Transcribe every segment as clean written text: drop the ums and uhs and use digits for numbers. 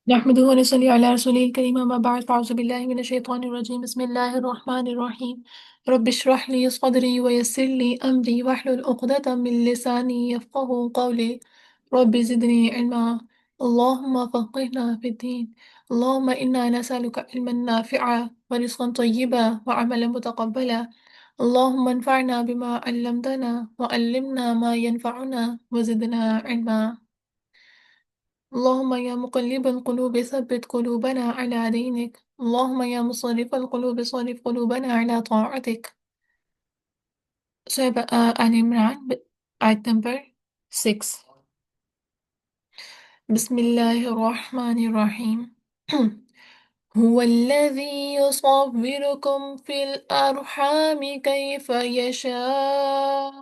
نحمده ونصلي على رسوله الكريم أما بعد فأعوذ بالله من الشيطان الرجيم بسم الله الرحمن الرحيم رب اشرح لي صدري ويسر لي أمري واحلل عقدة من لساني يفقه قولي رب زدني علما اللهم فقهنا في الدين اللهم إنا نسألك علما نافعا ورزقا طيبا وعملا متقبلا اللهم انفعنا بما علمتنا وعلمنا ما ينفعنا وزدنا علما اللهم يا مقلب القلوب ثبت قلوبنا على دينك اللهم يا مصرف القلوب صرف قلوبنا على طاعتك. Surah Al Imran, ayat number 6. بسم الله الرحمن الرحيم. هو الذي يصوركم في الأرحام كيف يشاء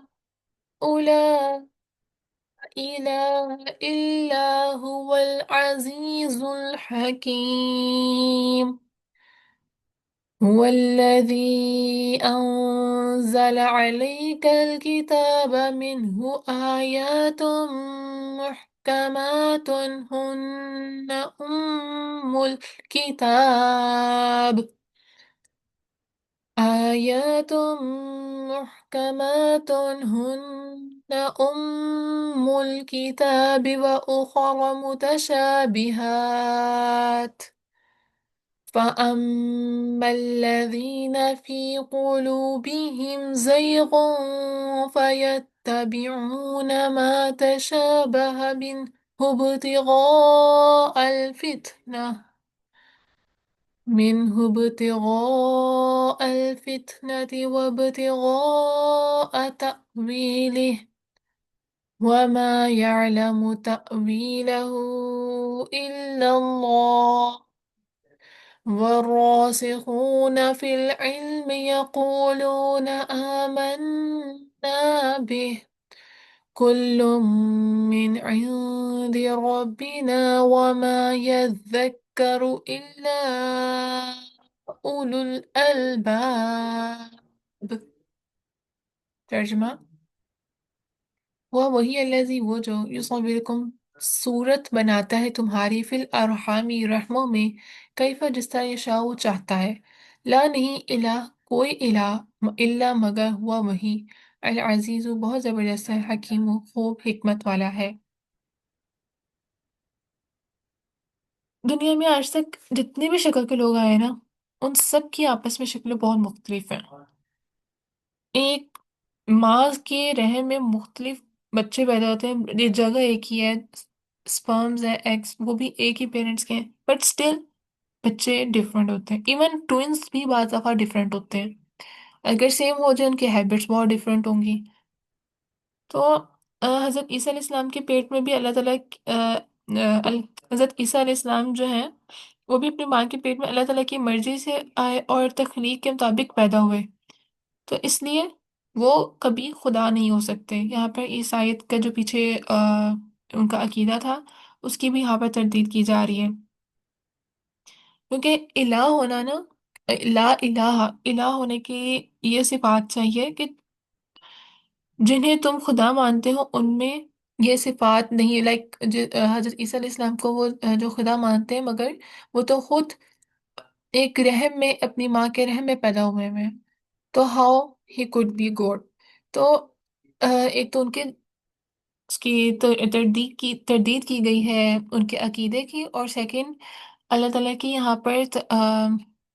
لا إله إلا هو العزيز الحكيم. هو الذي أنزل عليك الكتاب منه آيات محكمات هن الكتاب آيات محكمات هن الكتاب وأخر متشابهات فأما الذين في قلوبهم زيغ فيتبعون ما تشابه منه ابتغاء الفتنة وابتغاء تأويله وما يعلم تأويله إلا الله والراسخون في العلم يقولون آمنا به كل من عند ربنا وما يذكر إلا أولو الألباب. ترجمہ: وہی الذی، وہ جو یصورکم، صورت بناتا ہے تمہاری فی الارحامی، رحموں میں، کیفا، جس طرح یشاء وہ چاہتا ہے، لا نہیں الہ کوئی الہ الا مگر ہوا وہی، العزیز بہت زبردست ہے، حکیم خوب حکمت والا ہے۔ دنیا میں آج تک جتنے بھی شکل کے لوگ آئے نا، ان سب کی آپس میں شکلیں بہت مختلف ہیں۔ ایک ماں کے رحم میں مختلف بچے پیدا ہوتے ہیں، یہ جگہ ایک ہی ہے، سپرمز ہیں، ایگز وہ بھی ایک ہی پیرنٹس کے ہیں، بٹ اسٹل بچے ڈفرینٹ ہوتے ہیں۔ ایون ٹوئنس بھی بعض دفعہ ڈفرینٹ ہوتے ہیں، اگر سیم ہو جائے ان کے ہیبٹس بہت ڈفرینٹ ہوں گی۔ تو حضرت عیسیٰ علیہ السلام کے پیٹ میں بھی اللہ تعالیٰ حضرت عیسیٰ علیہ السلام جو ہیں وہ بھی اپنی ماں کے پیٹ میں اللہ تعالیٰ کی مرضی سے آئے اور تخلیق کے مطابق پیدا ہوئے، تو اس لیے وہ کبھی خدا نہیں ہو سکتے۔ یہاں پر عیسائیت کا جو پیچھے ان کا عقیدہ تھا، اس کی بھی یہاں پر تردید کی جا رہی ہے، کیونکہ الہ ہونا نا، لا الہ، الہ ہونے کی یہ صفات چاہیے کہ جنہیں تم خدا مانتے ہو ان میں یہ صفات نہیں، لائک حضرت عیسیٰ علیہ السلام کو وہ جو خدا مانتے ہیں، مگر وہ تو خود ایک رحم میں، اپنی ماں کے رحم میں پیدا ہوئے ہیں، تو how he could be God? تو ایک تو ان کے اس کی تردید کی گئی ہے ان کے عقیدے کی، اور سیکنڈ اللہ تعالیٰ کی یہاں پر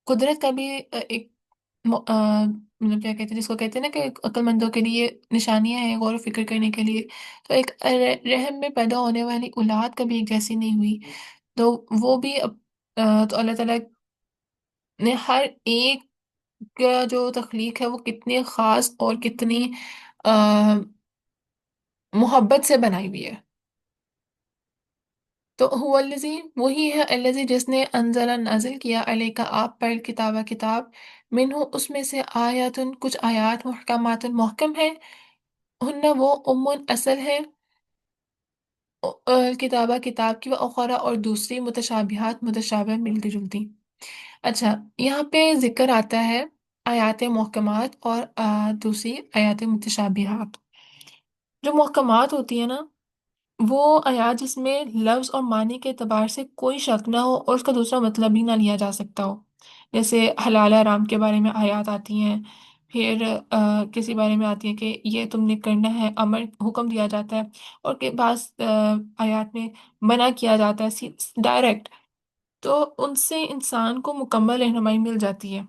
قدرت کا بھی ایک مطلب کیا کہتے ہیں، جس کو کہتے ہیں نا کہ عقل مندوں کے لیے نشانیاں ہیں غور و فکر کرنے کے لیے، تو ایک رحم میں پیدا ہونے والی اولاد کبھی ایک جیسی نہیں ہوئی، تو وہ بھی تو اللہ تعالیٰ نے ہر ایک کا جو تخلیق ہے وہ کتنی خاص اور کتنی آ، محبت سے بنائی ہوئی ہے۔ تو هو الذی، وہی ہے، الذی جس نے انزل نازل کیا، علیہ آپ پر، کتاب، منہ اس میں سے، آیاتن کچھ آیات، محکمات محکم ہے، ہن وہ، اصل ہے، کتابہ کتاب کی، و اخرى اور دوسری، متشابہات متشابہ ملتی جلتی۔ اچھا، یہاں پہ ذکر آتا ہے آیات محکمات اور دوسری آیات متشابہات۔ جو محکمات ہوتی ہیں نا، وہ آیات جس میں لفظ اور معنی کے اعتبار سے کوئی شک نہ ہو اور اس کا دوسرا مطلب بھی نہ لیا جا سکتا ہو، جیسے حلال حرام کے بارے میں آیات آتی ہیں، پھر کسی بارے میں آتی ہے کہ یہ تم نے کرنا ہے، امر حکم دیا جاتا ہے، اور کے بعض آیات میں منع کیا جاتا ہے ڈائریکٹ، تو ان سے انسان کو مکمل رہنمائی مل جاتی ہے۔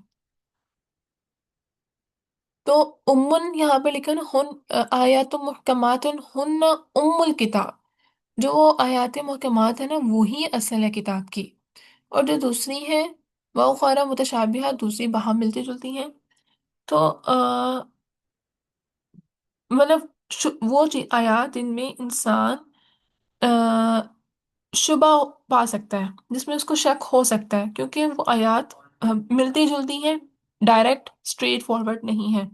تو امن یہاں پہ لکھا نا، آیات محکمات ہن ام الکتاب، جو وہ آیات محکمات ہیں نا وہی اصل ہے کتاب کی، اور جو دوسری ہیں وہ خارا متشابہات، دوسری باہم ملتی جلتی ہیں۔ تو مطلب وہ آیات ان میں انسان آ، شبہ پا سکتا ہے، جس میں اس کو شک ہو سکتا ہے، کیونکہ وہ آیات ملتی جلتی ہیں، ڈائریکٹ اسٹریٹ فارورڈ نہیں ہے،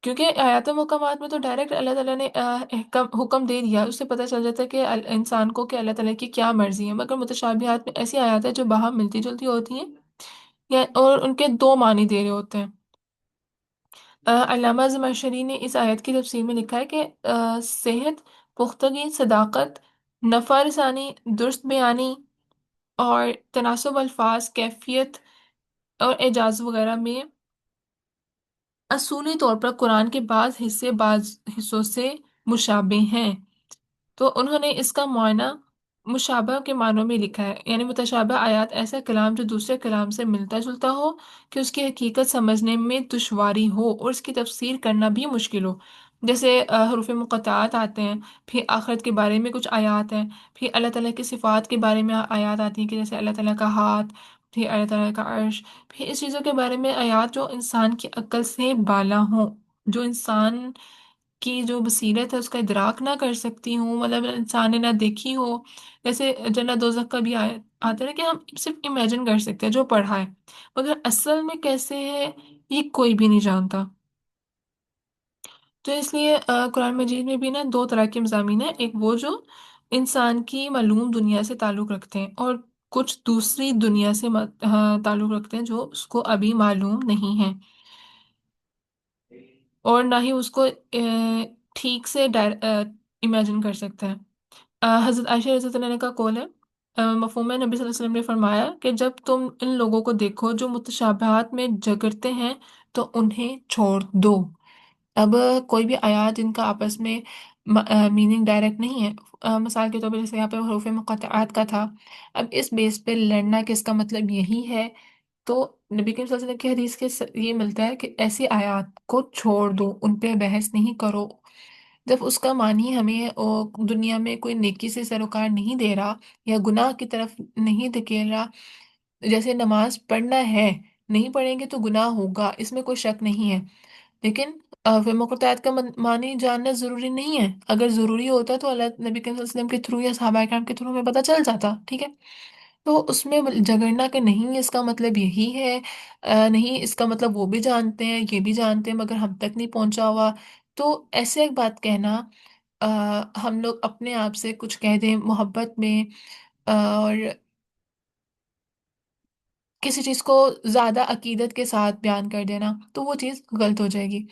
کیونکہ آیات محکمات میں تو ڈائریکٹ اللہ تعالیٰ نے حکم دے دیا، اس سے پتہ چل جاتا ہے کہ انسان کو کہ اللہ تعالیٰ کی کیا مرضی ہے، مگر متشابہات میں ایسی آیات ہیں جو باہم ملتی جلتی ہوتی ہیں یا اور ان کے دو معنی دے رہے ہوتے ہیں۔ علامہ زمخشری نے اس آیت کی تفسیر میں لکھا ہے کہ صحت، پختگی، صداقت، نفع رسانی، درست بیانی اور تناسب الفاظ، کیفیت اور اعجاز وغیرہ میں اصولی طور پر قرآن کے بعض حصوں سے مشابہ ہیں۔ تو انہوں نے اس کا معائنہ مشابہ کے معنوں میں لکھا ہے، یعنی متشابہ آیات ایسا کلام جو دوسرے کلام سے ملتا جلتا ہو، کہ اس کی حقیقت سمجھنے میں دشواری ہو اور اس کی تفسیر کرنا بھی مشکل ہو، جیسے حروف مقطعات آتے ہیں، پھر آخرت کے بارے میں کچھ آیات ہیں، پھر اللہ تعالیٰ کی صفات کے بارے میں آیات آتی ہیں کہ جیسے اللہ تعالیٰ کا ہاتھ، پھر اللہ تعالیٰ کا عرش، پھر اس چیزوں کے بارے میں آیات جو انسان کی عقل سے بالا ہوں، جو انسان کی جو بصیرت ہے اس کا ادراک نہ کر سکتی ہوں، مطلب انسان نے نہ دیکھی ہو، جیسے جنت دوزخ کا بھی آتا ہے نا کہ ہم صرف امیجن کر سکتے ہیں جو پڑھا ہے، مگر اصل میں کیسے ہے یہ کوئی بھی نہیں جانتا۔ تو اس لیے قرآن مجید میں بھی نا دو طرح کے مضامین ہیں، ایک وہ جو انسان کی معلوم دنیا سے تعلق رکھتے ہیں، اور کچھ دوسری دنیا سے تعلق رکھتے ہیں جو اس کو ابھی معلوم نہیں ہے، اور نہ ہی اس کو ٹھیک سے امیجن کر سکتا ہے۔ حضرت عائشہ رضی اللہ عنہ کا قول ہے، مفہوم ہے، نبی صلی اللہ علیہ وسلم نے فرمایا کہ جب تم ان لوگوں کو دیکھو جو متشابہات میں جگڑتے ہیں تو انہیں چھوڑ دو۔ اب کوئی بھی آیات جن کا آپس میں میننگ ڈائریکٹ نہیں ہے، مثال کے طور پر جیسے یہاں پہ حروف مقطعات کا تھا، اب اس بیس پہ لڑنا کہ اس کا مطلب یہی ہے، تو نبی کریم صلی اللہ علیہ وسلم کی حدیث کے یہ ملتا ہے کہ ایسی آیات کو چھوڑ دو، ان پہ بحث نہیں کرو، جب اس کا معنی ہمیں دنیا میں کوئی نیکی سے سروکار نہیں دے رہا یا گناہ کی طرف نہیں دھکیل رہا، جیسے نماز پڑھنا ہے، نہیں پڑھیں گے تو گناہ ہوگا، اس میں کوئی شک نہیں ہے، لیکن پھر مقطعات کا معنی جاننا ضروری نہیں ہے، اگر ضروری ہوتا تو اللہ نبی کریم صلی اللہ علیہ وسلم کے تھرو یا صحابہ کرام کے تھرو میں پتہ چل جاتا، ٹھیک ہے؟ تو اس میں جھگڑنا کہ نہیں اس کا مطلب یہی ہے، نہیں اس کا مطلب وہ بھی جانتے ہیں یہ بھی جانتے ہیں مگر ہم تک نہیں پہنچا ہوا، تو ایسے ایک بات کہنا، ہم لوگ اپنے آپ سے کچھ کہہ دیں محبت میں، اور کسی چیز کو زیادہ عقیدت کے ساتھ بیان کر دینا، تو وہ چیز غلط ہو جائے گی۔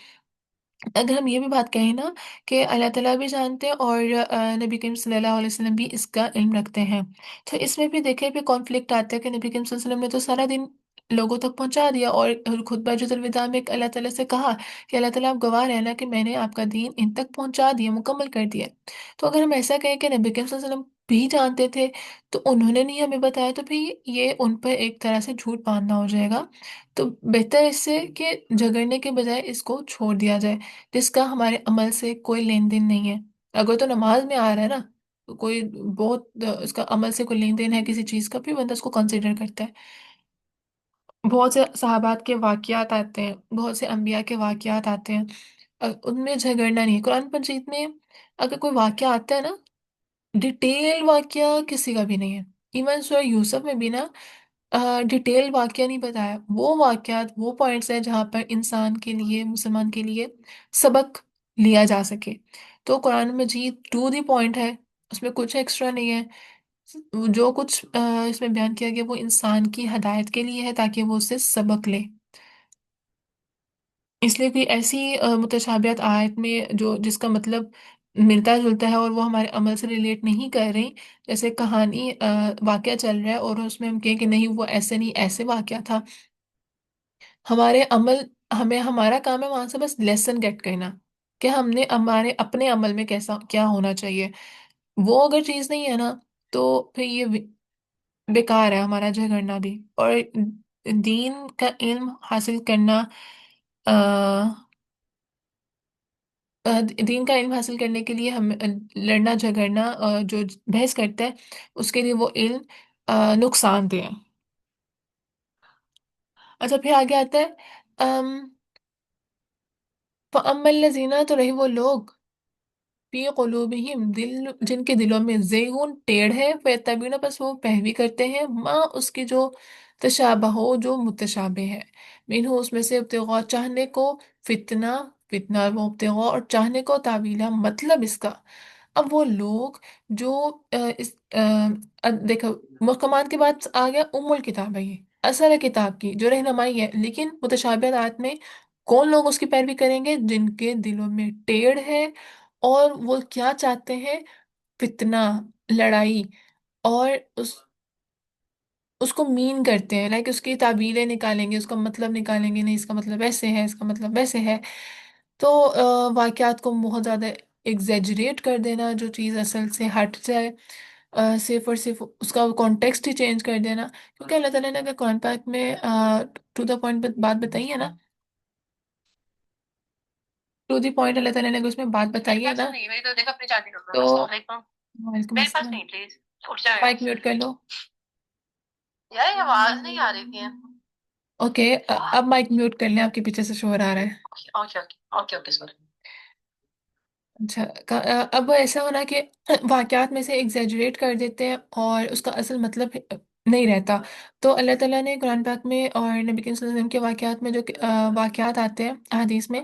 اگر ہم یہ بھی بات کہیں نا کہ اللہ تعالیٰ بھی جانتے ہیں اور نبی کریم صلی اللہ علیہ وسلم بھی اس کا علم رکھتے ہیں، تو اس میں بھی دیکھیں بھی کانفلکٹ آتا ہے کہ نبی کریم صلی اللہ علیہ وسلم نے تو سارا دن لوگوں تک پہنچا دیا، اور خطبہ حجۃ الوداع میں اللہ تعالیٰ سے کہا کہ اللہ تعالیٰ آپ گواہ رہنا کہ میں نے آپ کا دین ان تک پہنچا دیا، مکمل کر دیا۔ تو اگر ہم ایسا کہیں کہ نبی کریم صلی اللہ علیہ وسلم بھی جانتے تھے تو انہوں نے نہیں ہمیں بتایا، تو پھر یہ ان پر ایک طرح سے جھوٹ باندھنا ہو جائے گا، تو بہتر اس سے کہ جھگڑنے کے بجائے اس کو چھوڑ دیا جائے، جس کا ہمارے عمل سے کوئی لین دین نہیں ہے۔ اگر تو نماز میں آ رہا ہے نا، تو کوئی بہت اس کا عمل سے کوئی لین دین ہے کسی چیز کا، پھر بندہ اس کو کنسیڈر کرتا ہے۔ بہت سے صحابات کے واقعات آتے ہیں، بہت سے انبیاء کے واقعات آتے ہیں، ان میں جھگڑنا نہیں ہے۔ قرآن مجید میں اگر کوئی واقعہ آتا ہے نا، ڈیٹیل واقعہ کسی کا بھی نہیں ہے، ایون سورہ یوسف میں بھی نا ڈیٹیل واقعہ نہیں بتایا، وہ واقعات وہ پوائنٹس ہیں جہاں پر انسان کے لیے، مسلمان کے لیے سبق لیا جا سکے۔ تو قرآن مجید ٹو دی پوائنٹ ہے، اس میں کچھ ایکسٹرا نہیں ہے، جو کچھ اس میں بیان کیا گیا وہ انسان کی ہدایت کے لیے ہے تاکہ وہ اس سے سبق لے۔ اس لیے کوئی ایسی متشابہت آیت میں جو جس کا مطلب ملتا جلتا ہے اور وہ ہمارے عمل سے ریلیٹ نہیں کر رہی، جیسے کہانی واقعہ چل رہا ہے اور اس میں ہم کہیں کہ نہیں وہ ایسے نہیں ایسے واقعہ تھا، ہمارے عمل، ہمیں ہمارا کام ہے وہاں سے بس لیسن گیٹ کرنا کہ ہم نے ہمارے اپنے عمل میں کیسا کیا ہونا چاہیے، وہ اگر چیز نہیں ہے نا تو پھر یہ بیکار ہے ہمارا جھگڑنا بھی۔ اور دین کا علم حاصل کرنا، دین کا علم حاصل کرنے کے لیے ہم لڑنا جھگڑنا جو بحث کرتا ہے اس کے لیے وہ علم نقصان دہ ہے۔ اچھا پھر آگے آتا ہے فَأَمَّا الَّذِينَ، تو رہے وہ لوگ فی قلوبہم دل جن کے دلوں میں زیغن ٹیڑھ ہے، فیتبعون بس وہ پیروی کرتے ہیں ما اس کی جو تشابہ ہو جو متشابہ ہے، منہ اس میں سے ابتغاء چاہنے کو، فتنہ فتنہ وہ ابتغاء اور چاہنے کو، تعویلہ مطلب اس کا۔ اب وہ لوگ جو دیکھو محکمات کے بعد آ گیا ام الکتاب ہے، یہ اصل ہے کتاب کی جو رہنمائی ہے، لیکن متشابہات آیات میں کون لوگ اس کی پیروی کریں گے؟ جن کے دلوں میں ٹیڑھ ہے اور وہ کیا چاہتے ہیں؟ فتنہ، لڑائی، اور اس کو مین کرتے ہیں، لائک اس کی تعبیریں نکالیں گے، اس کا مطلب نکالیں گے، نہیں اس کا مطلب ایسے ہے، اس کا مطلب ویسے ہے، تو واقعات کو بہت زیادہ ایگزیجریٹ کر دینا، جو چیز اصل سے ہٹ جائے، صرف اور صرف اس کا کانٹیکسٹ ہی چینج کر دینا، کیونکہ اللہ تعالیٰ نے اگر قرآن پاک میں ٹو دا پوائنٹ بات بتائی ہے نا، ٹو دی پوائنٹ اللہ تعالیٰ نے اگر اس میں بات بتائی ہے نا تو وعلیکم السلام، مائک میوٹ کر لو۔ یار یہ آواز نہیں آ رہی تھی۔ اوکے، اب مائک میوٹ کر لیں، آپ کے پیچھے سے شور آ رہا ہے۔ Okay okay okay okay sorry. اچھا اب ایسا ہونا کہ واقعات میں سے ایگزیجریٹ کر دیتے ہیں اور اس کا اصل مطلب نہیں رہتا، تو اللہ تعالیٰ نے قرآن پاک میں اور نبی کریم صلی اللہ علیہ وسلم کے واقعات میں جو واقعات آتے ہیں احادیث میں،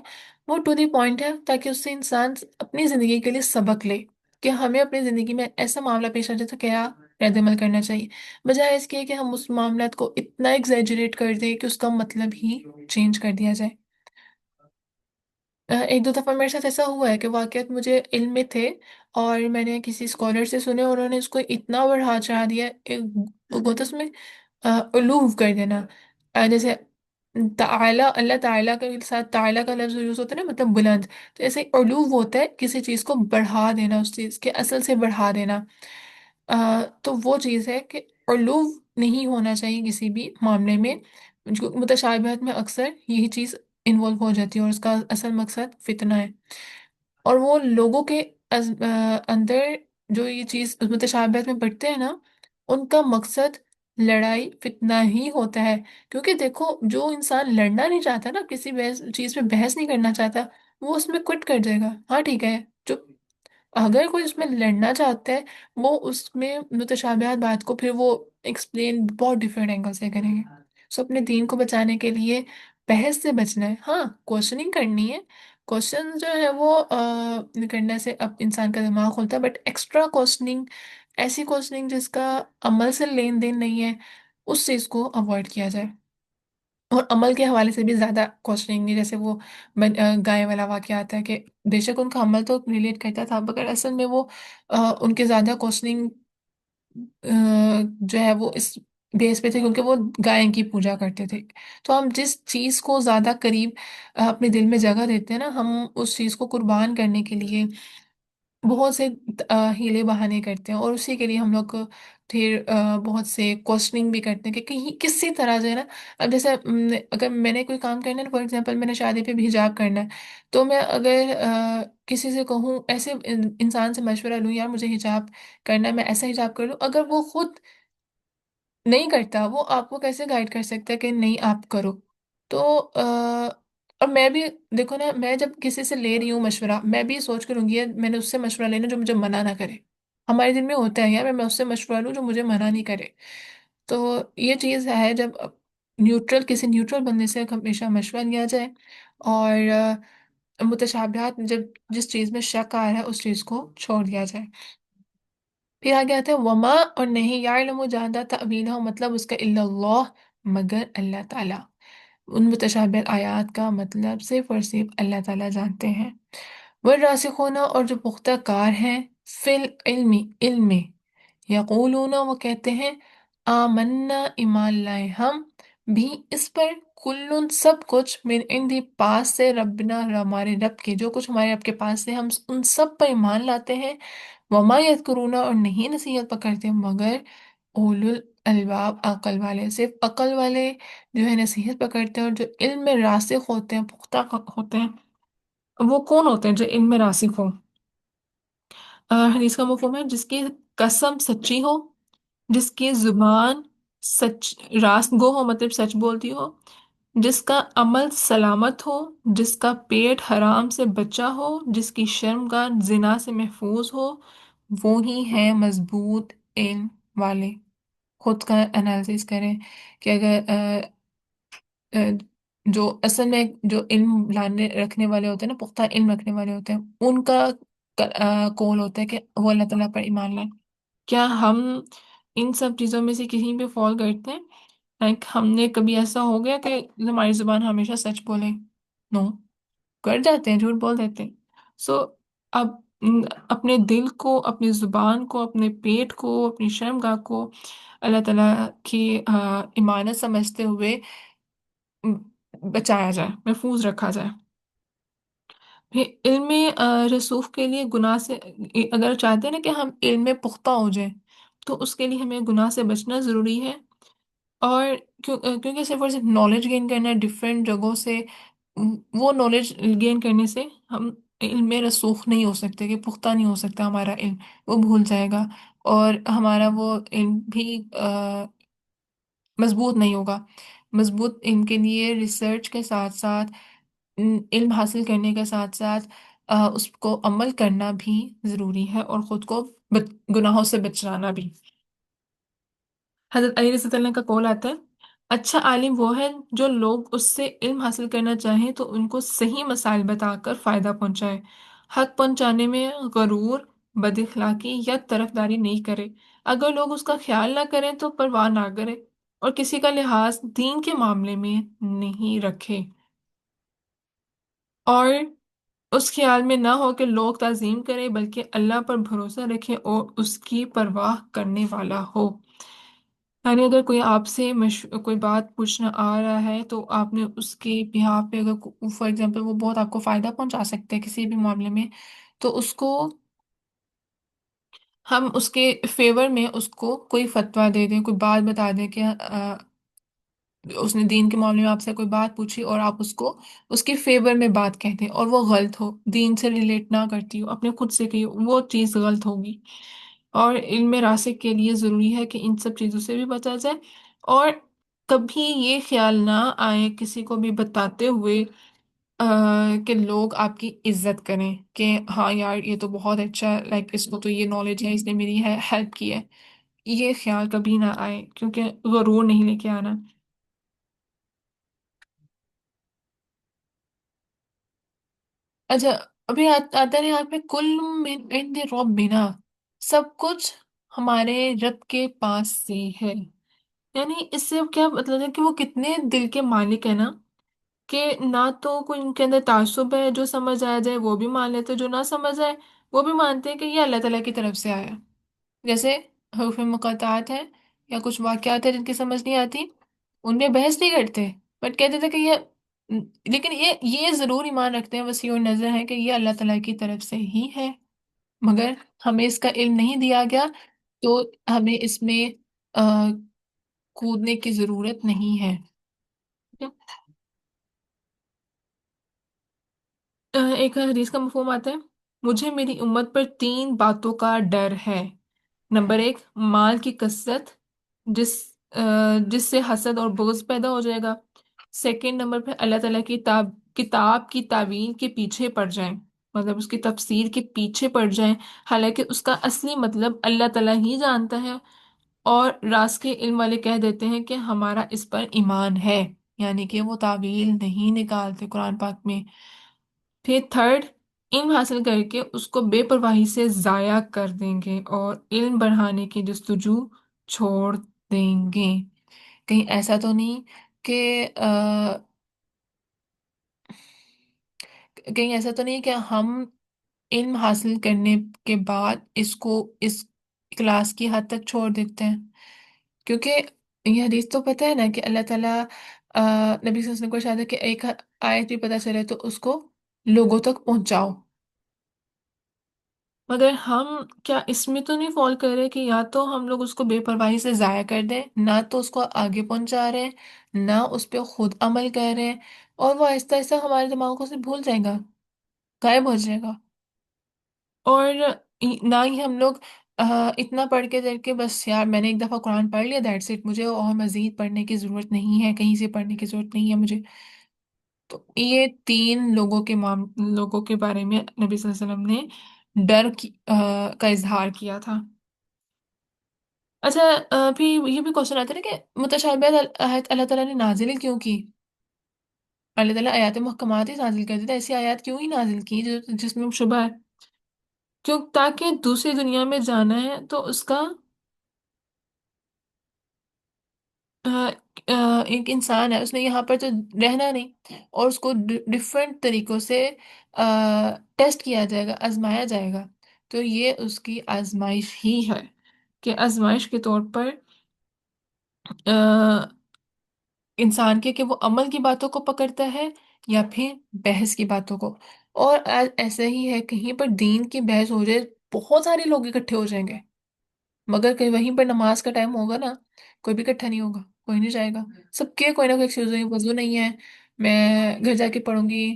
وہ ٹو دی پوائنٹ ہے تاکہ اس سے انسان اپنی زندگی کے لیے سبق لے کہ ہمیں اپنی زندگی میں ایسا معاملہ پیش آ جائے تو کیا رد عمل کرنا چاہیے، بجائے اس کے کہ ہم اس معاملات کو اتنا ایگزیجریٹ کر دیں کہ اس کا مطلب ہی چینج کر دیا جائے۔ ایک دو دفعہ میرے ساتھ ایسا ہوا ہے کہ واقعات مجھے علم میں تھے اور میں نے کسی اسکالر سے سنے اور انہوں نے اس کو اتنا بڑھا چڑھا دیا، وہ تو اس میں علو کر دینا، جیسے تعالی، اللہ تعالیٰ کے ساتھ تعالیٰ کا لفظ یوز ہوتا ہے نا، مطلب بلند، تو ایسے علو ہوتا ہے کسی چیز کو بڑھا دینا، اس چیز کے اصل سے بڑھا دینا، تو وہ چیز ہے کہ علو نہیں ہونا چاہیے کسی بھی معاملے میں، متشابہت میں اکثر یہی چیز انوالو ہو جاتی ہے اور اس کا اصل مقصد فتنہ ہے، اور وہ لوگوں کے اندر جو یہ چیز متشابہت میں پڑھتے ہیں نا، ان کا مقصد لڑائی فتنہ ہی ہوتا ہے، کیونکہ دیکھو جو انسان لڑنا نہیں چاہتا نا، کسی چیز پہ بحث نہیں کرنا چاہتا، وہ اس میں کوئٹ کر جائے گا، ہاں ٹھیک ہے، جو اگر کوئی اس میں لڑنا چاہتا ہے وہ اس میں متشابہات بات کو پھر وہ ایکسپلین بہت ڈفرینٹ اینگل سے کریں گے، سو اپنے دین کو بچانے کے لیے بحث سے بچنا ہے، ہاں کوشچننگ کرنی ہے، کوشچن جو ہے وہ کرنے سے اب انسان کا دماغ کھلتا ہے، بٹ ایکسٹرا کوشچننگ، ایسی کوشچننگ جس کا عمل سے لین دین نہیں ہے، اس چیز کو اوائڈ کیا جائے، اور عمل کے حوالے سے بھی زیادہ کوشچننگ نہیں، جیسے وہ گائے والا واقعہ آتا ہے کہ بے شک ان کا عمل تو ریلیٹ کرتا تھا مگر اصل میں وہ ان کے زیادہ کوشچننگ جو ہے وہ اس بیس پہ تھے کیونکہ وہ گائے کی پوجا کرتے تھے، تو ہم جس چیز کو زیادہ قریب اپنے دل میں جگہ دیتے ہیں نا، ہم اس چیز کو قربان کرنے کے لیے بہت سے ہیلے بہانے کرتے ہیں، اور اسی کے لیے ہم لوگ پھر بہت سے کوشچننگ بھی کرتے ہیں کہ کہیں کسی طرح جو ہے نا، اب جیسے اگر میں نے کوئی کام کرنا ہے، فار ایگزامپل میں نے شادی پہ بھی حجاب کرنا ہے، تو میں اگر کسی سے کہوں، ایسے انسان سے مشورہ لوں، یار مجھے حجاب کرنا ہے، میں ایسا حجاب کر لوں، اگر وہ خود نہیں کرتا، وہ آپ کو کیسے گائیڈ کر سکتا ہے کہ نہیں آپ کرو؟ تو اور میں بھی دیکھو نا، میں جب کسی سے لے رہی ہوں مشورہ، میں بھی سوچ کر لوں گی یار میں نے اس سے مشورہ لینا جو مجھے منع نہ کرے، ہمارے دل میں ہوتا ہے یار میں اس سے مشورہ لوں جو مجھے منع نہیں کرے، تو یہ چیز ہے جب نیوٹرل کسی نیوٹرل بندے سے ہمیشہ مشورہ لیا جائے، اور متشابہات جب جس چیز میں شک آ رہا ہے اس چیز کو چھوڑ دیا جائے۔ پھر آگے آتے ہیں وما، اور نہیں یعلم جانتا تأویلہ، مطلب اس کا الا اللہ، مگر اللہ تعالیٰ، ان متشابہ آیات کا مطلب صرف اور صرف اللہ تعالیٰ جانتے ہیں۔ والراسخون، اور جو پختہ کار ہیں، فی العلم، علم میں، یقولون، وہ کہتے ہیں، آمنا، ایمان لائے ہم، بھی اس پر، کل، سب کچھ، من عند، پاس سے، ربنا، ہمارے رب کے، جو کچھ ہمارے رب کے پاس سے، ہم ان سب پر ایمان لاتے ہیں، وما یذکرون، اور نہیں نصیحت پکڑتے مگر اولو الالباب، عقل والے، صرف عقل والے جو ہے نصیحت پکڑتے ہیں، اور جو علم میں راسخ ہوتے ہیں، پختہ ہوتے ہیں۔ وہ کون ہوتے ہیں جو علم میں راسخ ہو؟ حدیث کا مفہوم ہے جس کی قسم سچی ہو، جس کی زبان سچ، راست گو ہو، مطلب سچ بولتی ہو، جس کا عمل سلامت ہو، جس کا پیٹ حرام سے بچا ہو، جس کی شرمگاہ زنا سے محفوظ ہو، وہی ہے مضبوط علم والے۔ خود کا انالیسس کریں کہ اگر آ، جو اصل میں جو علم لانے رکھنے والے ہوتے ہیں نا، پختہ علم رکھنے والے ہوتے ہیں، ان کا قول ہوتا ہے کہ وہ اللہ تعالیٰ پر ایمان لائیں۔ کیا ہم ان سب چیزوں میں سے کسی پہ فال کرتے ہیں؟ لائک ہم نے کبھی ایسا ہو گیا کہ ہماری زبان ہمیشہ سچ بولے؟ نو، کر جاتے ہیں، جھوٹ بول دیتے ہیں۔ سو اب اپنے دل کو، اپنی زبان کو، اپنے پیٹ کو، اپنی شرمگاہ کو اللہ تعالیٰ کی امانت سمجھتے ہوئے بچایا جائے، محفوظ رکھا جائے۔ پھر علم رسوخ کے لیے گناہ سے، اگر چاہتے ہیں نا کہ ہم علم میں پختہ ہو جائیں، تو اس کے لیے ہمیں گناہ سے بچنا ضروری ہے۔ اور کیونکہ صرف اور صرف نالج گین کرنا ہے ڈفرینٹ جگہوں سے، وہ نالج گین کرنے سے ہم علم میں رسوخ نہیں ہو سکتے، کہ پختہ نہیں ہو سکتا ہمارا علم، وہ بھول جائے گا، اور ہمارا وہ علم بھی مضبوط نہیں ہوگا۔ مضبوط علم کے لیے ریسرچ کے ساتھ ساتھ، علم حاصل کرنے کے ساتھ ساتھ اس کو عمل کرنا بھی ضروری ہے، اور خود کو گناہوں سے بچانا بھی۔ حضرت علی رضی اللہ عنہ کا قول آتا ہے، اچھا عالم وہ ہے جو لوگ اس سے علم حاصل کرنا چاہیں تو ان کو صحیح مسائل بتا کر فائدہ پہنچائے، حق پہنچانے میں غرور، بد اخلاقی یا طرفداری نہیں کرے۔ اگر لوگ اس کا خیال نہ کریں تو پرواہ نہ کرے، اور کسی کا لحاظ دین کے معاملے میں نہیں رکھے، اور اس خیال میں نہ ہو کہ لوگ تعظیم کریں، بلکہ اللہ پر بھروسہ رکھے اور اس کی پرواہ کرنے والا ہو۔ یعنی اگر کوئی آپ سے کوئی بات پوچھنا آ رہا ہے تو آپ نے اس کے بہاف پہ، اگر فار ایگزامپل وہ بہت آپ کو فائدہ پہنچا سکتے ہیں کسی بھی معاملے میں، تو اس کو، ہم اس کے فیور میں اس کو کوئی فتویٰ دے دیں، کوئی بات بتا دیں کہ اس نے دین کے معاملے میں آپ سے کوئی بات پوچھی، اور آپ اس کو اس کے فیور میں بات کہہ دیں، اور وہ غلط ہو، دین سے ریلیٹ نہ کرتی ہو، اپنے خود سے کہی ہو، وہ چیز غلط ہوگی۔ اور علم راسخ کے لیے ضروری ہے کہ ان سب چیزوں سے بھی بچا جائے، اور کبھی یہ خیال نہ آئے کسی کو بھی بتاتے ہوئے کہ لوگ آپ کی عزت کریں، کہ ہاں یار یہ تو بہت اچھا ہے، لائک اس کو تو یہ نالج ہے، اس نے میری ہیلپ کی ہے۔ یہ خیال کبھی نہ آئے، کیونکہ غرور نہیں لے کے آنا۔ اچھا، ابھی آتا ہے یہاں پہ، کل من عند ربنا، سب کچھ ہمارے رب کے پاس سے ہے۔ یعنی اس سے کیا مطلب ہے کہ وہ کتنے دل کے مالک ہیں نا، کہ نہ تو کوئی ان کے اندر تعصب ہے، جو سمجھ آ جائے وہ بھی مان لیتے، جو نہ سمجھ آئے وہ بھی مانتے ہیں کہ یہ اللہ تعالیٰ کی طرف سے آیا۔ جیسے حروف مقطعات ہیں، یا کچھ واقعات ہیں جن کی سمجھ نہیں آتی، ان میں بحث نہیں کرتے، بٹ کہتے تھے کہ لیکن یہ ضرور ایمان رکھتے ہیں، وسیع نظر ہے، کہ یہ اللہ تعالیٰ کی طرف سے ہی ہے، مگر ہمیں اس کا علم نہیں دیا گیا، تو ہمیں اس میں آ، کودنے کی ضرورت نہیں ہے۔ ایک حدیث کا مفہوم آتا ہے، مجھے میری امت پر تین باتوں کا ڈر ہے۔ نمبر ایک، مال کی کثرت، جس جس سے حسد اور بغض پیدا ہو جائے گا۔ سیکنڈ نمبر پہ اللہ تعالیٰ کی کتاب کی تعویل کے پیچھے پڑ جائیں، مطلب اس کی تفسیر کے پیچھے پڑ جائیں، حالانکہ اس کا اصلی مطلب اللہ تعالیٰ ہی جانتا ہے، اور راز کے علم والے کہہ دیتے ہیں کہ ہمارا اس پر ایمان ہے، یعنی کہ وہ تعویل نہیں نکالتے قرآن پاک میں۔ پھر تھرڈ، علم حاصل کر کے اس کو بے پرواہی سے ضائع کر دیں گے، اور علم بڑھانے کی جستجو چھوڑ دیں گے۔ کہیں ایسا تو نہیں کہ کہیں ایسا تو نہیں کہ ہم علم حاصل کرنے کے بعد اس کو اس کلاس کی حد تک چھوڑ دیتے ہیں؟ کیونکہ یہ حدیث تو پتہ ہے نا کہ اللہ تعالیٰ نبی صلی اللہ علیہ وسلم کو ارشاد ہے کہ ایک آیت بھی پتہ چلے تو اس کو لوگوں تک پہنچاؤ، مگر ہم کیا اس میں تو نہیں فال کر رہے کہ یا تو ہم لوگ اس کو بے پرواہی سے ضائع کر دیں، نہ تو اس کو آگے پہنچا رہے ہیں، نہ اس پہ خود عمل کر رہے ہیں، اور وہ آہستہ آہستہ ہمارے دماغوں سے بھول جائے گا، غائب ہو جائے گا، اور نہ ہی ہم لوگ اتنا پڑھ کے در کے بس یار میں نے ایک دفعہ قرآن پڑھ لیا دیٹس اٹ، مجھے اور مزید پڑھنے کی ضرورت نہیں ہے، کہیں سے پڑھنے کی ضرورت نہیں ہے مجھے. تو یہ تین لوگوں کے بارے میں نبی صلی اللہ علیہ وسلم نے کا اظہار کیا تھا. اچھا، پھر یہ بھی کوشچن آتا ہے نا کہ متشابہت آیت اللہ تعالیٰ نے نازل کیوں کی؟ اللہ تعالیٰ آیات محکمات ہی نازل کر دیتا، ایسی آیات کیوں ہی نازل کی جس میں شبہ ہے؟ کیوں؟ تاکہ دوسری دنیا میں جانا ہے تو اس کا آ، ایک انسان ہے، اس نے یہاں پر تو رہنا نہیں، اور اس کو ڈفرینٹ طریقوں سے ٹیسٹ کیا جائے گا، آزمایا جائے گا. تو یہ اس کی آزمائش ہی ہے کہ آزمائش کے طور پر آ، انسان کے کہ وہ عمل کی باتوں کو پکڑتا ہے یا پھر بحث کی باتوں کو. اور آج ایسا ہی ہے، کہیں پر دین کی بحث ہو جائے بہت سارے لوگ اکٹھے ہو جائیں گے، مگر کہیں وہیں پر نماز کا ٹائم ہوگا نا، کوئی بھی اکٹھا نہیں ہوگا، کوئی نہیں جائے گا. سب کے کوئی نہ کوئی ایکسکیوز ہے، وضو نہیں ہے میں گھر جا کے پڑھوں گی،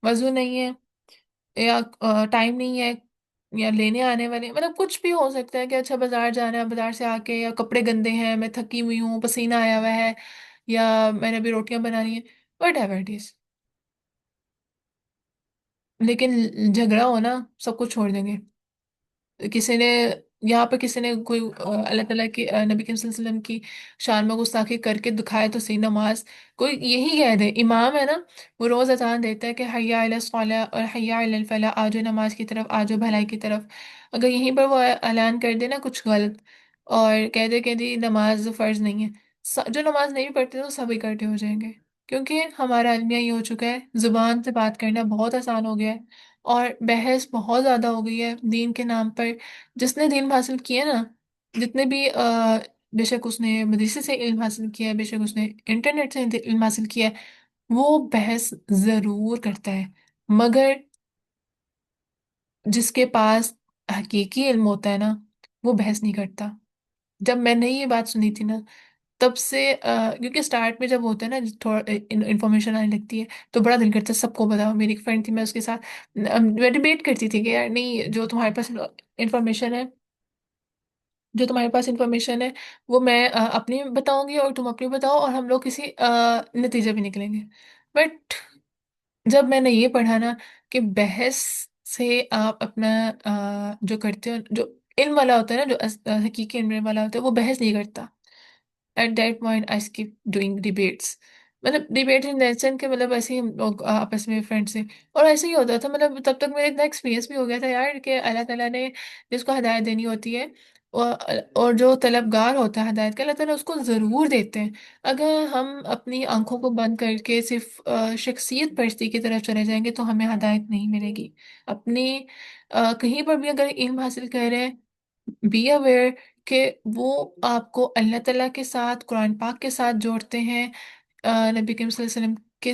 وضو نہیں ہے، یا ٹائم نہیں ہے، یا لینے آنے والے، مطلب کچھ بھی ہو سکتا ہے کہ اچھا بازار جانا ہے، بازار سے آ کے، یا کپڑے گندے ہیں، میں تھکی ہوئی ہوں، پسینہ آیا ہوا ہے، یا میں نے ابھی روٹیاں بنانی ہیں، وٹ ایور اٹ از. لیکن جھگڑا ہونا سب کچھ چھوڑ دیں گے. کسی نے یہاں پہ کسی نے کوئی اللہ تعالیٰ کی نبی کریم صلی اللہ علیہ وسلم کی شان میں گستاخی کر کے دکھائے تو صحیح نماز، کوئی یہی کہہ دے، امام ہے نا، وہ روز اذان دیتا ہے کہ حیا علی الصلاۃ اور حیا علی الفلاح، آجو نماز کی طرف، آجو بھلائی کی طرف. اگر یہیں پر وہ اعلان کر دے نا کچھ غلط، اور کہہ دے کہ دی نماز فرض نہیں ہے، جو نماز نہیں پڑھتے تو سب اکٹھے ہو جائیں گے. کیونکہ ہمارا المیہ یہ ہو چکا ہے، زبان سے بات کرنا بہت آسان ہو گیا ہے، اور بحث بہت زیادہ ہو گئی ہے دین کے نام پر. جس نے دین حاصل کیا نا، جتنے بھی بے شک اس نے مدرسے سے علم حاصل کیا ہے، بے شک اس نے انٹرنیٹ سے علم حاصل کیا ہے، وہ بحث ضرور کرتا ہے، مگر جس کے پاس حقیقی علم ہوتا ہے نا، وہ بحث نہیں کرتا. جب میں نے یہ بات سنی تھی نا، تب سے کیونکہ سٹارٹ میں جب ہوتا ہے نا تھوڑا انفارمیشن آنے لگتی ہے تو بڑا دل کرتا ہے سب کو بتاؤ. میری ایک فرینڈ تھی، میں اس کے ساتھ میں ڈیبیٹ کرتی تھی کہ یار نہیں، انفارمیشن ہے جو تمہارے پاس انفارمیشن ہے وہ میں اپنی بتاؤں گی، اور تم اپنی بتاؤ، اور ہم لوگ کسی نتیجے پہ نکلیں گے. بٹ جب میں نے یہ پڑھا نا کہ بحث سے آپ اپنا جو کرتے ہو، جو علم والا ہوتا ہے نا، جو حقیقی علم والا ہوتا ہے، وہ بحث نہیں کرتا. At that point I skip doing debates. مطلب ڈیبیٹ ان دیٹ سینس کہ مطلب ایسے ہی ہم لوگ آپس میں فرینڈ سے، اور ایسے ہی ہوتا تھا. مطلب تب تک میرا اتنا ایکسپیرینس بھی ہو گیا تھا یار کہ اللہ تعالیٰ نے جس کو ہدایت دینی ہوتی ہے، اور اور جو طلبگار ہوتا ہے ہدایت کا، اللہ تعالیٰ اس کو ضرور دیتے ہیں. اگر ہم اپنی آنکھوں کو بند کر کے صرف شخصیت پرستی کی طرف چلے جائیں گے تو ہمیں ہدایت نہیں ملے گی. اپنی کہیں پر بھی اگر علم حاصل کر رہے ہیں، بی اویئر کہ وہ آپ کو اللہ تعالیٰ کے ساتھ، قرآن پاک کے ساتھ جوڑتے ہیں، نبی کریم صلی اللہ علیہ وسلم کے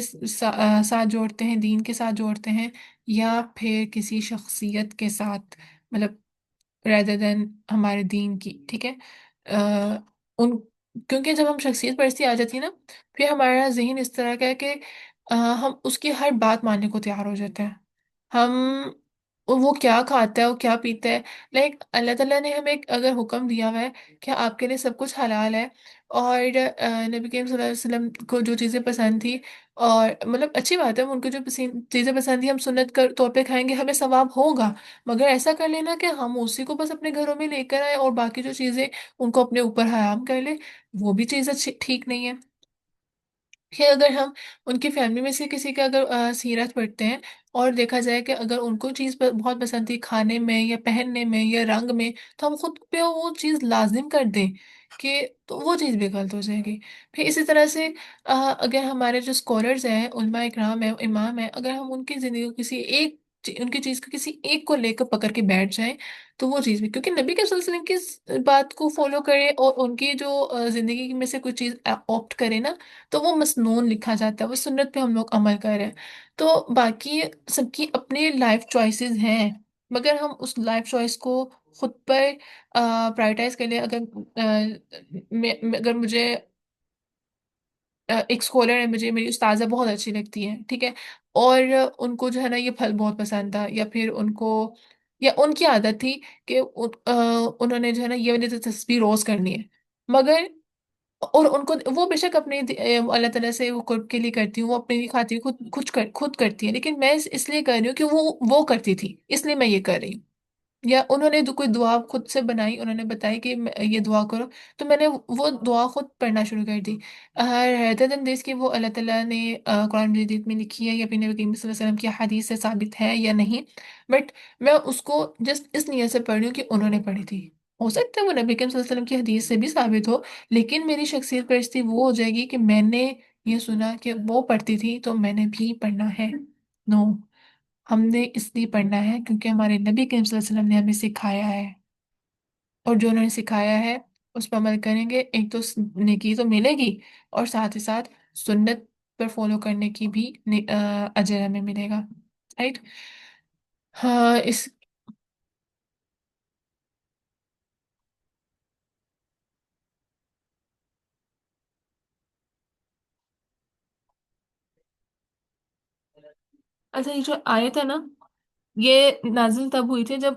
ساتھ جوڑتے ہیں، دین کے ساتھ جوڑتے ہیں، یا پھر کسی شخصیت کے ساتھ، مطلب rather than ہمارے دین کی. ٹھیک ہے، ان کیونکہ جب ہم شخصیت پرستی آ جاتی ہے نا، پھر ہمارا ذہن اس طرح کا ہے کہ ہم اس کی ہر بات ماننے کو تیار ہو جاتے ہیں. ہم وہ کیا کھاتا ہے، وہ کیا پیتا ہے، لائک اللہ تعالیٰ نے ہمیں ایک اگر حکم دیا ہوا ہے کہ آپ کے لیے سب کچھ حلال ہے، اور نبی کریم صلی اللہ علیہ وسلم کو جو چیزیں پسند تھی، اور مطلب اچھی بات ہے ان کو جو چیزیں پسند تھی ہم سنت کے طور پہ کھائیں گے، ہمیں ثواب ہوگا. مگر ایسا کر لینا کہ ہم اسی کو بس اپنے گھروں میں لے کر آئے اور باقی جو چیزیں ان کو اپنے اوپر حرام کر لیں، وہ بھی چیز ٹھیک نہیں ہے. کہ اگر ہم ان کی فیملی میں سے کسی کا اگر سیرت پڑھتے ہیں اور دیکھا جائے کہ اگر ان کو چیز بہت پسند تھی کھانے میں یا پہننے میں یا رنگ میں، تو ہم خود پہ وہ چیز لازم کر دیں کہ تو وہ چیز بھی غلط ہو جائے گی۔ پھر اسی طرح سے اگر ہمارے جو اسکالرز ہیں، علماء اکرام ہیں، امام ہیں، اگر ہم ان کی زندگی کو کسی ایک ان کی چیز کو کسی ایک کو لے کر پکڑ کے بیٹھ جائیں، تو وہ چیز بھی، کیونکہ نبی کے صلی اللہ علیہ وسلم کی بات کو فالو کرے اور ان کی جو زندگی میں سے کوئی چیز آپٹ کرے نا، تو وہ مسنون لکھا جاتا ہے، وہ سنت پہ ہم لوگ عمل کر رہے ہیں۔ تو باقی سب کی اپنی لائف چوائسیز ہیں، مگر ہم اس لائف چوائس کو خود پر پرائرٹائز کر لیں۔ اگر اگر مجھے ایک اسکالر ہے، مجھے میری استاذہ بہت اچھی لگتی ہے، ٹھیک ہے، اور ان کو جو ہے نا یہ پھل بہت پسند تھا، یا پھر ان کو، یا ان کی عادت تھی کہ انہوں نے جو ہے نا یہ والی تسبیح روز کرنی ہے، مگر اور ان کو وہ بے شک اپنے اللہ تعالیٰ سے وہ قرب کے لیے کرتی ہوں، وہ اپنے لیے کھاتی ہوں، خود کرتی ہے، لیکن میں اس لیے کر رہی ہوں کہ وہ کرتی تھی، اس لیے میں یہ کر رہی ہوں۔ یا انہوں نے کوئی دعا خود سے بنائی، انہوں نے بتائی کہ یہ دعا کرو، تو میں نے وہ دعا خود پڑھنا شروع کر دی، rather than this کہ وہ اللہ تعالیٰ نے قرآن مجید میں لکھی ہے یا پھر نبی کریم صلی اللہ علیہ وسلم کی حدیث سے ثابت ہے یا نہیں، بٹ میں اس کو جسٹ اس نیت سے پڑھ رہی ہوں کہ انہوں نے پڑھی تھی۔ ہو سکتا ہے وہ نبی کریم صلی اللہ علیہ وسلم کی حدیث سے بھی ثابت ہو، لیکن میری شخصیت پرستی وہ ہو جائے گی کہ میں نے یہ سنا کہ وہ پڑھتی تھی تو میں نے بھی پڑھنا ہے۔ نو، ہم نے اس لیے پڑھنا ہے کیونکہ ہمارے نبی کریم صلی اللہ علیہ وسلم نے ہمیں سکھایا ہے، اور جو انہوں نے سکھایا ہے اس پر عمل کریں گے، ایک تو نیکی تو ملے گی، اور ساتھ ہی ساتھ سنت پر فالو کرنے کی بھی اجر ہمیں ملے گا، رائٹ؟ ہاں اس اچھا، یہ جو آیت ہے نا، یہ نازل تب ہوئی تھی جب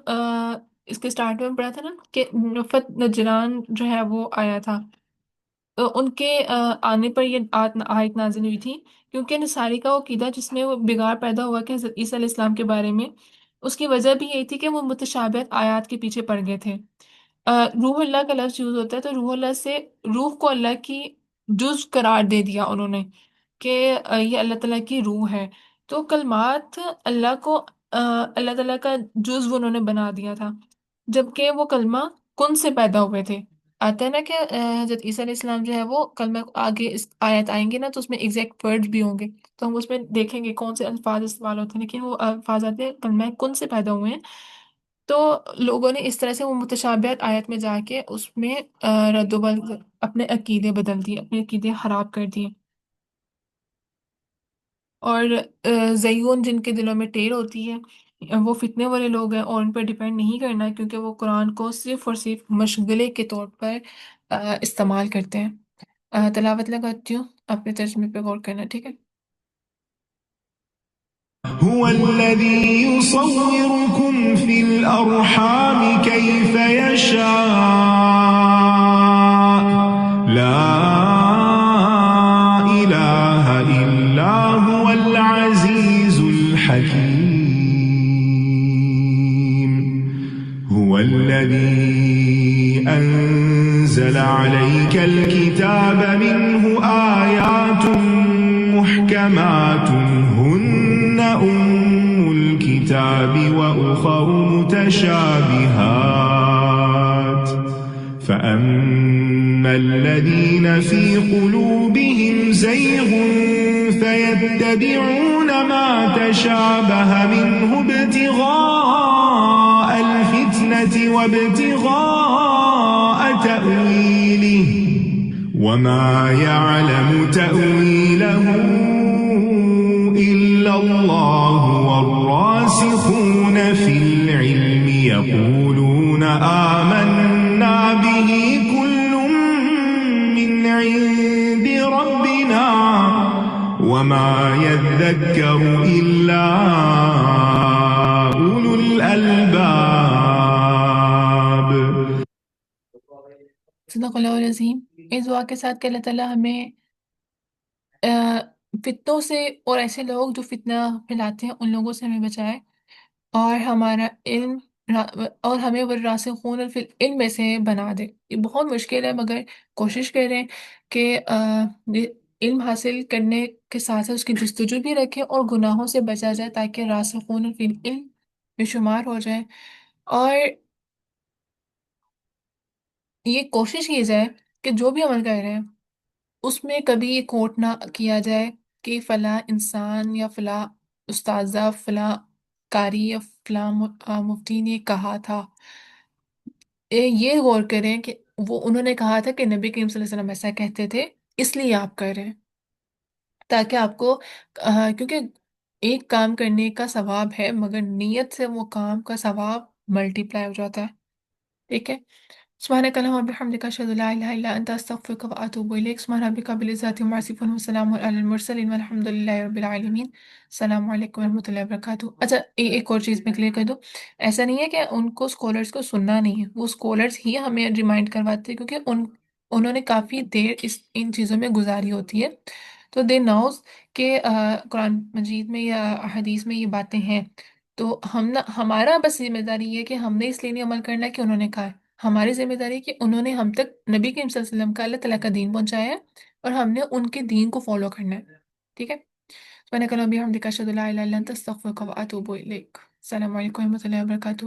اس کے سٹارٹ میں پڑھا تھا نا کہ نفت نجران جو ہے وہ آیا تھا، تو ان کے آنے پر یہ آیت نازل ہوئی تھی، کیونکہ نصاری کا وہ عقیدہ جس میں وہ بگاڑ پیدا ہوا کہ حضرت عیسیٰ علیہ السلام کے بارے میں، اس کی وجہ بھی یہی تھی کہ وہ متشابہت آیات کے پیچھے پڑ گئے تھے۔ روح اللہ کا لفظ یوز ہوتا ہے، تو روح اللہ سے روح کو اللہ کی جز قرار دے دیا انہوں نے، کہ یہ اللہ تعالیٰ کی روح ہے، تو کلمات اللہ کو اللہ تعالیٰ کا جزو انہوں نے بنا دیا تھا، جبکہ وہ کلمہ کن سے پیدا ہوئے تھے۔ آتا ہے نا کہ حضرت عیسیٰ علیہ السلام جو ہے وہ کلمہ، آگے اس آیت آئیں گے نا تو اس میں ایگزیکٹ ورڈ بھی ہوں گے، تو ہم اس میں دیکھیں گے کون سے الفاظ استعمال ہوتے ہیں، لیکن وہ الفاظ آتے ہیں کلمہ کن سے پیدا ہوئے ہیں۔ تو لوگوں نے اس طرح سے وہ متشابہت آیت میں جا کے اس میں رد و بدل، اپنے عقیدے بدل دیے، اپنے عقیدے خراب کر دیے، اور زیون جن کے دلوں میں ٹیڑھ ہوتی ہے، وہ فتنے والے لوگ ہیں، اور ان پر ڈیپینڈ نہیں کرنا ہے، کیونکہ وہ قرآن کو صرف اور صرف مشغلے کے طور پر استعمال کرتے ہیں۔ تلاوت لگاتی ہوں، اپنے ترجمے پہ غور کرنا، ٹھیک ہے؟ هو الذي يصوركم في الأرحام كيف يشاء لا إله إلا هو العزيز الحكيم هو الذي أنزل عليك الكتاب منه آيات محكمات هن أم الكتاب وأخر متشابهات فأما الذين في قلوبهم زيغ فيتبعون ما تشابه منه ابتغاء الفتنة وابتغاء تأويله وما يعلم تأويله إلا الله والراسخون في العلم يقولون آمنا به كل من عند ربنا وما يذكر إلا أولو الألباب۔ صدق اللہ العظیم۔ اس دعا کے ساتھ کہ اللہ تعالیٰ ہمیں فتنوں سے اور ایسے لوگ جو فتنہ پھیلاتے ہیں ان لوگوں سے ہمیں بچائے، اور ہمارا علم اور ہمیں والراسخون فی العلم میں سے بنا دے۔ یہ بہت مشکل ہے، مگر کوشش کریں کہ علم حاصل کرنے کے ساتھ ساتھ اس کی جستجو بھی رکھیں اور گناہوں سے بچا جائے تاکہ راسخون فی العلم میں شمار ہو جائے، اور یہ کوشش کی جائے کہ جو بھی عمل کر رہے ہیں اس میں کبھی یہ کوٹ نہ کیا جائے کہ فلاں انسان یا فلاں استاذہ، فلاں قاری یا فلاں مفتی نے کہا تھا۔ یہ غور کریں کہ وہ انہوں نے کہا تھا کہ نبی کریم صلی اللہ علیہ وسلم ایسا کہتے تھے، اس لیے آپ کر رہے ہیں، تاکہ آپ کو کیونکہ ایک کام کرنے کا ثواب ہے مگر نیت سے وہ کام کا ثواب ملٹی پلائی ہو جاتا ہے، ٹھیک ہے۔ سبحانك اللهم وبحمدك أشهد أن لا إله إلا أنت أستغفرك وأتوب إليك، سبحان ربك رب العزة عما يصفون وسلام على المرسلين والحمد لله رب العالمين۔ السلام علیکم ورحمۃ اللہ وبرکاتہ۔ اچھا، ایک اور چیز میں کلیئر کر دوں، ایسا نہیں ہے کہ ان کو اسکالرس کو سننا نہیں ہے، وہ اسکالرس ہی ہمیں ریمائنڈ کرواتے ہیں کیونکہ انہوں نے کافی دیر ان چیزوں میں گزاری ہوتی ہے، تو دے نوز کہ قرآن مجید میں یا حدیث میں یہ باتیں ہیں، تو ہمارا بس ذمہ داری یہ ہے کہ ہم نے اس لیے نہیں عمل کرنا ہے کہ انہوں نے کہا ہے، ہماری ذمہ داری ہے کہ انہوں نے ہم تک نبی کریم صلی اللہ علیہ وسلم کا، اللہ تعالیٰ کا دین پہنچایا ہے، اور ہم نے ان کے دین کو فالو کرنا ہے، ٹھیک ہے۔ سبحانک اللہم وبحمدک اشہد ان لا الہ الا انت استغفرک واتوب الیک۔ السلام علیکم ورحمۃ اللہ وبرکاتہ۔